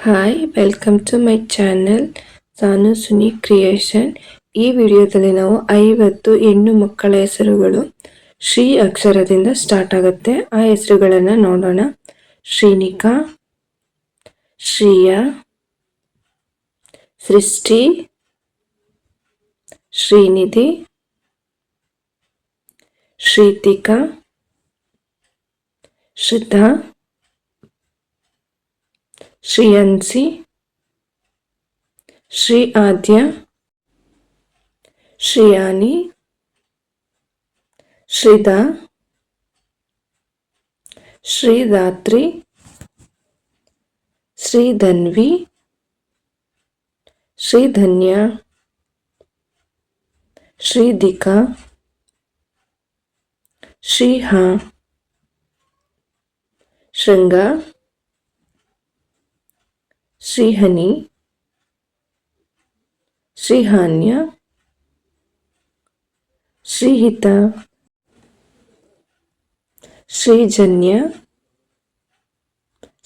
Hi welcome to my channel Sanu Suni creation. ಈ ವಿಡಿಯೋದಲ್ಲಿ ನಾವು 50 ಹೆಣ್ಣು ಮಕ್ಕಳ ಹೆಸರುಗಳು ಶ್ರೀ ಅಕ್ಷರದಿಂದ ಸ್ಟಾರ್ಟ್ ಆಗುತ್ತೆ. ಆ ಹೆಸರುಗಳನ್ನು ನೋಡೋಣ. ಶ್ರೀನಿಕಾ, ಶ್ರೀಯಾ, ಸೃಷ್ಟಿ, ಶ್ರೀನಿಧಿ, ಶ್ರೀತಿಕಾ, ಶ್ರಿತಾ, ಶ್ರೀಯನ್ಸಿ, ಶ್ರೀ ಆದ್ಯ, ಶ್ರೀಯಾನಿ, ಶ್ರೀಧಾ, ಶ್ರೀಧಾತ್ರಿ, ಶ್ರೀಧನ್ವಿ, ಶ್ರೀಧನ್ಯ, ಶ್ರೀಧಿಕಾ, ಶ್ರೀಹಾ, ಶೃಂಗ, ಶ್ರೀಹನಿ, ಶ್ರೀಹಾನ್ಯ, ಶ್ರೀಹಿತ, ಶ್ರೀಜನ್ಯ,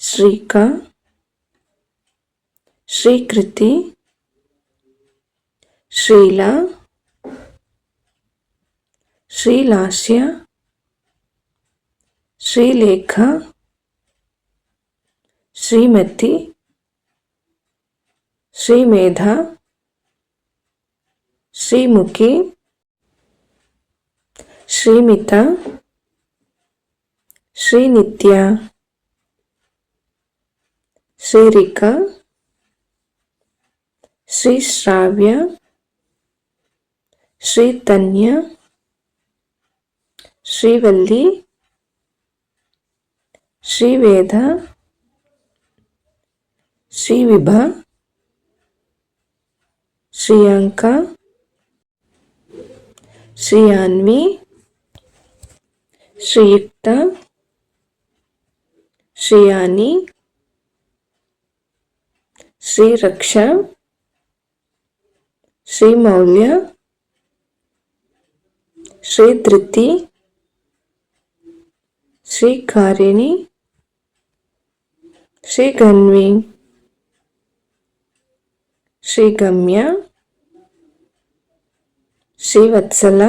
ಶ್ರೀಕಾ, ಶ್ರೀಕೃತಿ, ಶ್ರೀಲಾ, ಶ್ರೀಲಾಸ್ಯ, ಶ್ರೀಲೇಖ, ಶ್ರೀಮತಿ, ಶ್ರೀಮೇಧಾ, ಶ್ರೀಮುಖಿ, ಶ್ರೀಮಿತಾ, ಶ್ರೀನಿತ್ಯ, ಶ್ರೀರಿಕಾ, ಶ್ರೀಶ್ರಾವ್ಯ, ಶ್ರೀತನ್ಯ, ಶ್ರೀವಲ್ಲಿ, ಶ್ರೀವೇದ, ಶ್ರೀವಿಭಾ, ಶ್ರೀಯಾಂಕ, ಶ್ರೀಯಾನ್ವಿ, ಶ್ರೀಯುಕ್ತ, ಶ್ರೀಯಾನಿ, ಶ್ರೀರಕ್ಷಾ, ಶ್ರೀಮೌಲ್ಯ, ಶ್ರೀಧೃತಿ, ಶ್ರೀಕಾರಿಣಿ, ಶ್ರೀಗನ್ವಿ, ಶ್ರೀಗಮ್ಯ, ಶ್ರೀವತ್ಸಲ,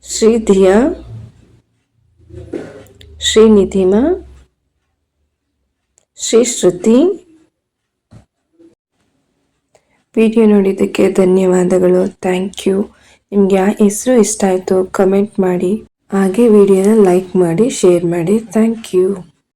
ಶ್ರೀಧಿಯಾ, ಶ್ರೀನಿಧಿಮಾ, ಶ್ರೀಶ್ರುತಿ. ವಿಡಿಯೋ ನೋಡಿದ್ದಕ್ಕೆ ಧನ್ಯವಾದಗಳು. Thank you. ನಿಮ್ಗೆ ಯಾವ ಹೆಸರು ಇಷ್ಟ ಆಯಿತು ಕಮೆಂಟ್ ಮಾಡಿ, ಹಾಗೆ ವಿಡಿಯೋನ ಲೈಕ್ ಮಾಡಿ, ಶೇರ್ ಮಾಡಿ. Thank you.